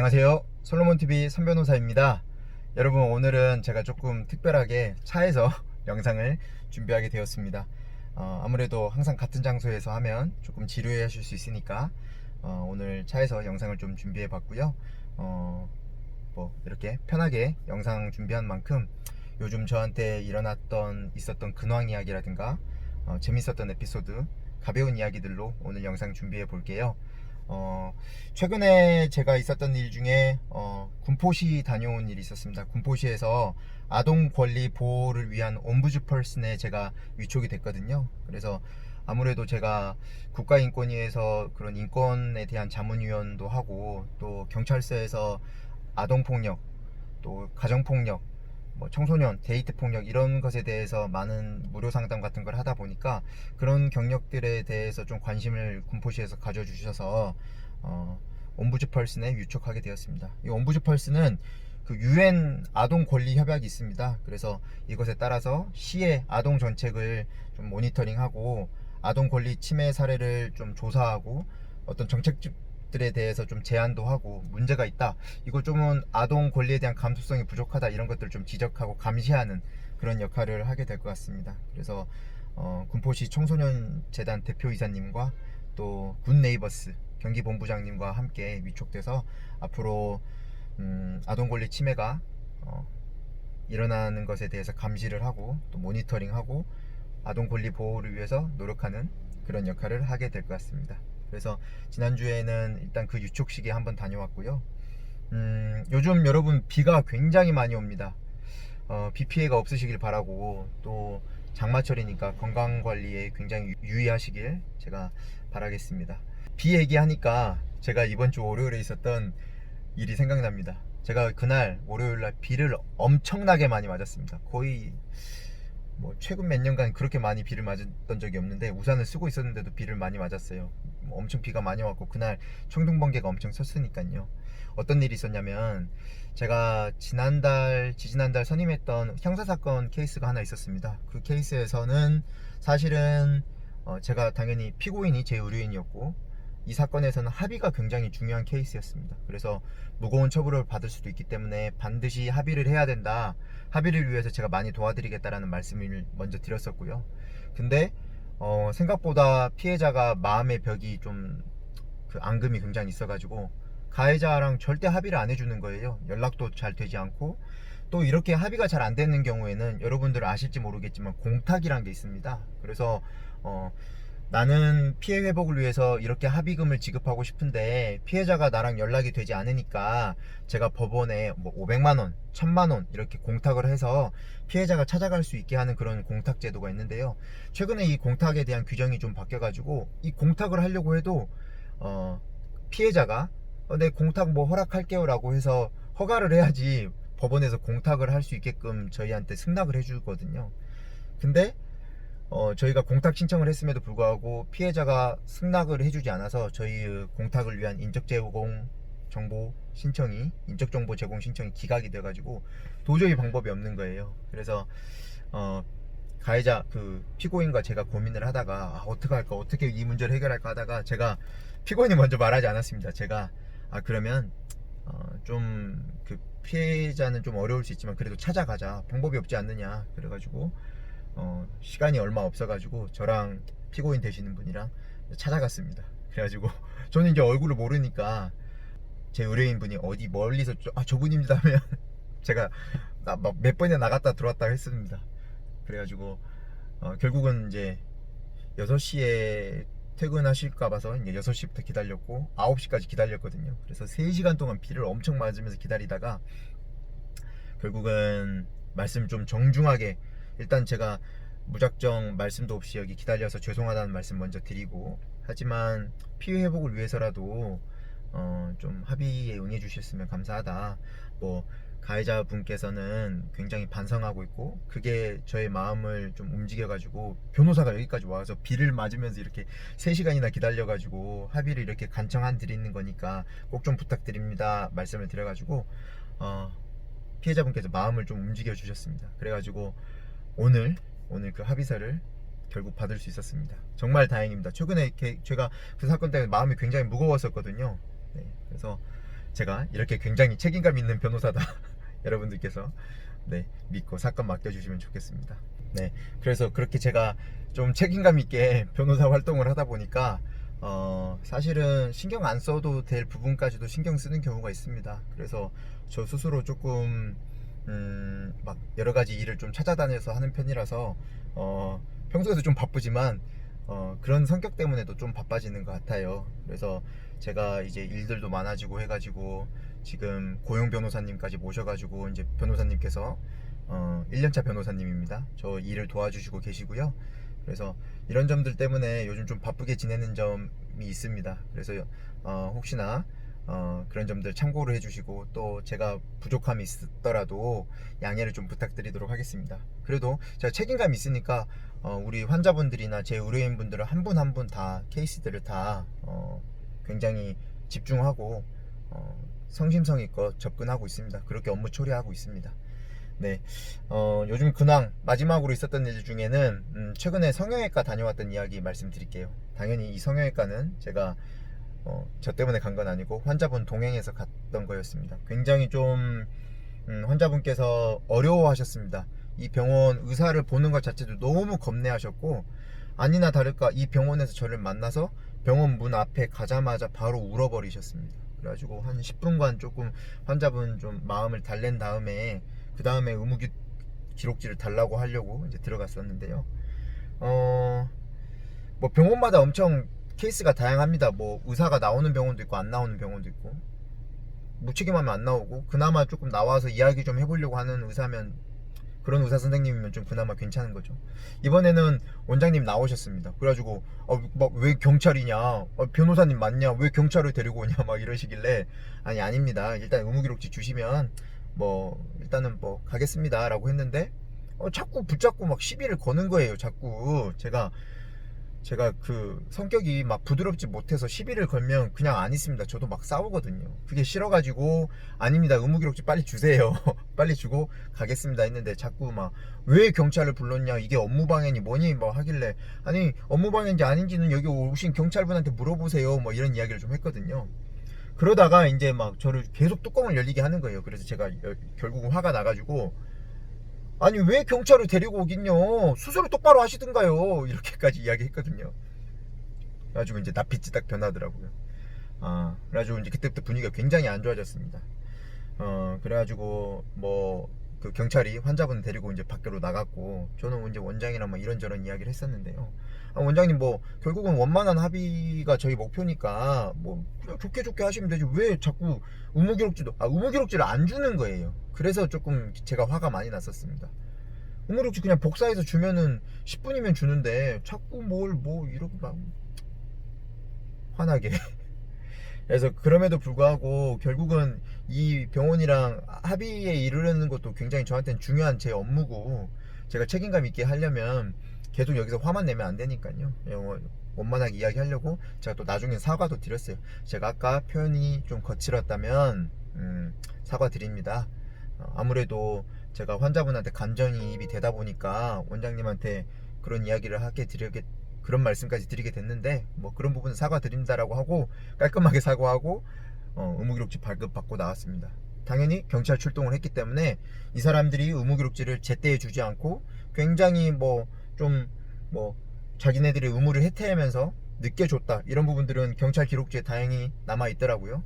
안녕하세요. 솔로몬TV 손변호사입니다. 여러분, 오늘은 제가 조금 특별하게 차에서 영상을 준비하게 되었습니다. 아무래도 항상 같은 장소에서 하면 조금 지루해 하실 수 있으니까 오늘 차에서 영상을 좀 준비해 봤고요. 이렇게 편하게 영상 준비한 만큼 요즘 저한테 있었던 근황 이야기라든가 재밌었던 에피소드, 가벼운 이야기들로 오늘 영상 준비해 볼게요. 최근에 제가 있었던 일 중에 군포시 다녀온 일이 있었습니다. 군포시에서 아동 권리 보호를 위한 옴부즈펄슨에 제가 위촉이 됐거든요. 그래서 아무래도 제가 국가인권위에서 그런 인권에 대한 자문위원도 하고, 또 경찰서에서 아동폭력, 또 가정폭력, 청소년, 데이트폭력 이런 것에 대해서 많은 무료 상담 같은 걸 하다 보니까 그런 경력들에 대해서 좀 관심을 군포시에서 가져주셔서 옴부즈펄슨에 유촉하게 되었습니다. 이 옴부즈펄슨은 그 UN 아동 권리 협약이 있습니다. 그래서 이것에 따라서 시의 아동 정책을 좀 모니터링하고 아동 권리 침해 사례를 좀 조사하고 어떤 정책들에 대해서 좀 제안도 하고, 문제가 있다, 이거 좀은 아동 권리에 대한 감수성이 부족하다, 이런 것들을 좀 지적하고 감시하는 그런 역할을 하게 될 것 같습니다. 그래서 군포시 청소년 재단 대표이사님과 또 굿네이버스 경기본부장님과 함께 위촉돼서 앞으로 아동 권리 침해가 일어나는 것에 대해서 감시를 하고 또 모니터링하고 아동 권리 보호를 위해서 노력하는 그런 역할을 하게 될 것 같습니다. 그래서 지난주에는 일단 그 유촉식에 한번 다녀왔고요. 요즘 여러분 비가 굉장히 많이 옵니다. 비 피해가 없으시길 바라고, 또 장마철이니까 건강관리에 굉장히 유의하시길 제가 바라겠습니다. 비 얘기하니까 제가 이번 주 월요일에 있었던 일이 생각납니다. 제가 그날 월요일날 비를 엄청나게 많이 맞았습니다. 거의 최근 몇 년간 그렇게 많이 비를 맞았던 적이 없는데, 우산을 쓰고 있었는데도 비를 많이 맞았어요. 엄청 비가 많이 왔고 그날 청둥번개가 엄청 쳤으니까요. 어떤 일이 있었냐면, 제가 지지난달 선임했던 형사사건 케이스가 하나 있었습니다. 그 케이스에서는 사실은 제가 당연히 피고인이 제 의뢰인이었고, 이 사건에서는 합의가 굉장히 중요한 케이스였습니다. 그래서 무거운 처벌을 받을 수도 있기 때문에 반드시 합의를 해야 된다, 합의를 위해서 제가 많이 도와드리겠다라는 말씀을 먼저 드렸었고요. 근데 생각보다 피해자가 마음의 벽이 좀, 그 앙금이 굉장히 있어가지고 가해자랑 절대 합의를 안 해주는 거예요. 연락도 잘 되지 않고, 또 이렇게 합의가 잘 안 되는 경우에는 여러분들 아실지 모르겠지만 공탁이란 게 있습니다. 그래서 나는 피해 회복을 위해서 이렇게 합의금을 지급하고 싶은데 피해자가 나랑 연락이 되지 않으니까 제가 법원에 500만원, 1000만원 이렇게 공탁을 해서 피해자가 찾아갈 수 있게 하는 그런 공탁 제도가 있는데요. 최근에 이 공탁에 대한 규정이 좀 바뀌어가지고, 이 공탁을 하려고 해도 피해자가 내 공탁 허락할게요 라고 해서 허가를 해야지 법원에서 공탁을 할 수 있게끔 저희한테 승낙을 해주거든요. 근데 저희가 공탁 신청을 했음에도 불구하고 피해자가 승낙을 해주지 않아서 저희 공탁을 위한 인적 정보 제공 신청이 기각이 돼가지고 도저히 방법이 없는 거예요. 그래서 가해자 피고인과 제가 고민을 하다가 어떻게 이 문제를 해결할까 하다가, 제가 피고인이 먼저 말하지 않았습니다. 제가 그러면 좀 피해자는 좀 어려울 수 있지만 그래도 찾아가자, 방법이 없지 않느냐, 그래가지고 시간이 얼마 없어가지고 저랑 피고인 되시는 분이랑 찾아갔습니다. 그래가지고 저는 이제 얼굴을 모르니까 제 의뢰인 분이 어디 멀리서 저분입니다 하면 제가 몇 번이나 나갔다 들어왔다 했습니다. 그래가지고 결국은 이제 6시에 퇴근하실까 봐서 이제 6시부터 기다렸고 9시까지 기다렸거든요. 그래서 3시간 동안 비를 엄청 맞으면서 기다리다가 결국은 말씀 좀 정중하게, 일단 제가 무작정 말씀도 없이 여기 기다려서 죄송하다는 말씀 먼저 드리고, 하지만 피해 회복을 위해서라도 좀 합의에 응해 주셨으면 감사하다, 가해자분께서는 굉장히 반성하고 있고 그게 저의 마음을 좀 움직여가지고 변호사가 여기까지 와서 비를 맞으면서 이렇게 3시간이나 기다려가지고 합의를 이렇게 간청한 드리는 거니까 꼭 좀 부탁드립니다 말씀을 드려가지고 피해자분께서 마음을 좀 움직여 주셨습니다. 그래가지고 오늘 그 합의서를 결국 받을 수 있었습니다. 정말 다행입니다. 최근에 제가 그 사건 때문에 마음이 굉장히 무거웠었거든요. 네, 그래서 제가 이렇게 굉장히 책임감 있는 변호사다 여러분들께서 네, 믿고 사건 맡겨주시면 좋겠습니다. 네, 그래서 그렇게 제가 좀 책임감 있게 변호사 활동을 하다 보니까 사실은 신경 안 써도 될 부분까지도 신경 쓰는 경우가 있습니다. 그래서 저 스스로 조금 막 여러 가지 일을 좀 찾아다녀서 하는 편이라서 평소에도 좀 바쁘지만 그런 성격 때문에도 좀 바빠지는 것 같아요. 그래서 제가 이제 일들도 많아지고 해가지고 지금 고용 변호사님까지 모셔가지고 이제 변호사님께서 1년차 변호사님입니다. 저 일을 도와주시고 계시고요. 그래서 이런 점들 때문에 요즘 좀 바쁘게 지내는 점이 있습니다. 그래서 혹시나 그런 점들 참고를 해주시고 또 제가 부족함이 있더라도 양해를 좀 부탁드리도록 하겠습니다. 그래도 제가 책임감이 있으니까 우리 환자분들이나 제 의뢰인분들을 한 분 한 분 다 케이스들을 다 굉장히 집중하고 성심성의껏 접근하고 있습니다. 그렇게 업무 처리하고 있습니다. 네, 요즘 근황 마지막으로 있었던 일 중에는 최근에 성형외과 다녀왔던 이야기 말씀드릴게요. 당연히 이 성형외과는 제가 저 때문에 간 건 아니고 환자분 동행해서 갔던 거였습니다. 굉장히 좀 환자분께서 어려워하셨습니다. 이 병원 의사를 보는 것 자체도 너무 겁내하셨고, 아니나 다를까 이 병원에서 저를 만나서 병원 문 앞에 가자마자 바로 울어버리셨습니다. 그래가지고 한 10분간 조금 환자분 좀 마음을 달랜 다음에 그 다음에 의무 기록지를 달라고 하려고 이제 들어갔었는데요. 뭐 병원마다 엄청 케이스가 다양합니다. 뭐 의사가 나오는 병원도 있고 안 나오는 병원도 있고, 무책임하면 안 나오고, 그나마 조금 나와서 이야기 좀 해보려고 하는 의사면, 그런 의사 선생님이면 좀 그나마 괜찮은 거죠. 이번에는 원장님 나오셨습니다. 그래가지고 막 왜 경찰이냐, 변호사님 맞냐, 왜 경찰을 데리고 오냐 막 이러시길래, 아니 아닙니다, 일단 의무기록지 주시면 뭐 일단은 뭐 가겠습니다 라고 했는데 자꾸 붙잡고 막 시비를 거는 거예요. 자꾸 제가 그 성격이 막 부드럽지 못해서 시비를 걸면 그냥 안 있습니다. 저도 막 싸우거든요. 그게 싫어가지고 아닙니다, 의무기록지 빨리 주세요 빨리 주고 가겠습니다 했는데 자꾸 막 왜 경찰을 불렀냐, 이게 업무방해니 뭐니 뭐 하길래, 아니 업무방해인지 아닌지는 여기 오신 경찰분한테 물어보세요 뭐 이런 이야기를 좀 했거든요. 그러다가 이제 막 저를 계속 뚜껑을 열리게 하는 거예요. 그래서 제가 결국은 화가 나가지고, 아니 왜 경찰을 데리고 오긴요, 수술을 똑바로 하시든가요, 이렇게까지 이야기했거든요. 그래가지고 이제 낯빛이 딱 변하더라고요. 그래가지고 이제 그때부터 분위기가 굉장히 안 좋아졌습니다. 그래가지고 뭐 그 경찰이 환자분 데리고 이제 밖으로 나갔고, 저는 이제 원장이랑 막 이런저런 이야기를 했었는데요. 원장님 뭐 결국은 원만한 합의가 저희 목표니까 뭐 그냥 좋게 하시면 되지, 왜 자꾸 의무기록지를 안 주는 거예요. 그래서 조금 제가 화가 많이 났었습니다. 의무기록지 그냥 복사해서 주면은 10분이면 주는데 자꾸 뭐 이렇게 막 화나게 그래서 그럼에도 불구하고 결국은 이 병원이랑 합의에 이르는 것도 굉장히 저한테는 중요한 제 업무고, 제가 책임감 있게 하려면 계속 여기서 화만 내면 안 되니까요. 원만하게 이야기하려고 제가 또 나중에 사과도 드렸어요. 제가 아까 표현이 좀 거칠었다면 사과드립니다. 아무래도 제가 환자분한테 감정이입이 되다 보니까 원장님한테 그런 이야기를 그런 말씀까지 드리게 됐는데, 뭐 그런 부분은 사과드립니다라고 하고 깔끔하게 사과하고 의무기록지 발급받고 나왔습니다. 당연히 경찰 출동을 했기 때문에 이 사람들이 의무기록지를 제때에 주지 않고 굉장히 자기네들의 의무를 해태하면서 늦게 줬다, 이런 부분들은 경찰 기록지에 다행히 남아 있더라고요.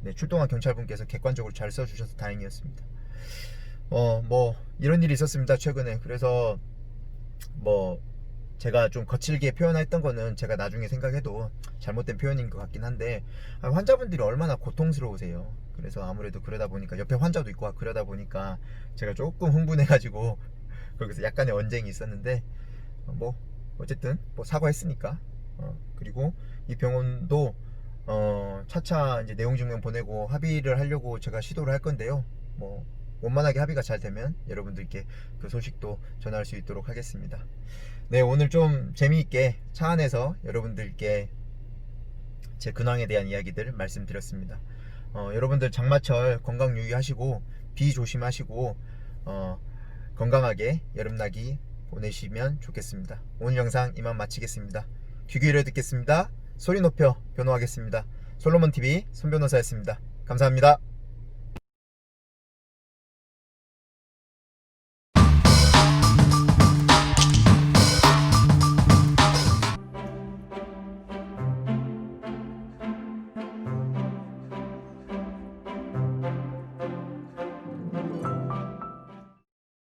네, 출동한 경찰분께서 객관적으로 잘 써주셔서 다행이었습니다. 뭐 이런 일이 있었습니다 최근에. 그래서 뭐 제가 좀 거칠게 표현했던 거는 제가 나중에 생각해도 잘못된 표현인 것 같긴 한데, 환자분들이 얼마나 고통스러우세요. 그래서 아무래도 그러다 보니까 옆에 환자도 있고 그러다 보니까 제가 조금 흥분해가지고 거기서 약간의 언쟁이 있었는데, 뭐 어쨌든 뭐 사과했으니까, 그리고 이 병원도 차차 이제 내용 증명 보내고 합의를 하려고 제가 시도를 할 건데요. 뭐 원만하게 합의가 잘 되면 여러분들께 그 소식도 전할 수 있도록 하겠습니다. 네, 오늘 좀 재미있게 차 안에서 여러분들께 제 근황에 대한 이야기들 말씀드렸습니다. 여러분들 장마철 건강 유의하시고 비 조심하시고 건강하게 여름나기 보내시면 좋겠습니다. 오늘 영상 이만 마치겠습니다. 귀 기울여 듣겠습니다. 소리 높여 변호하겠습니다. 솔로몬TV 손변호사였습니다. 감사합니다.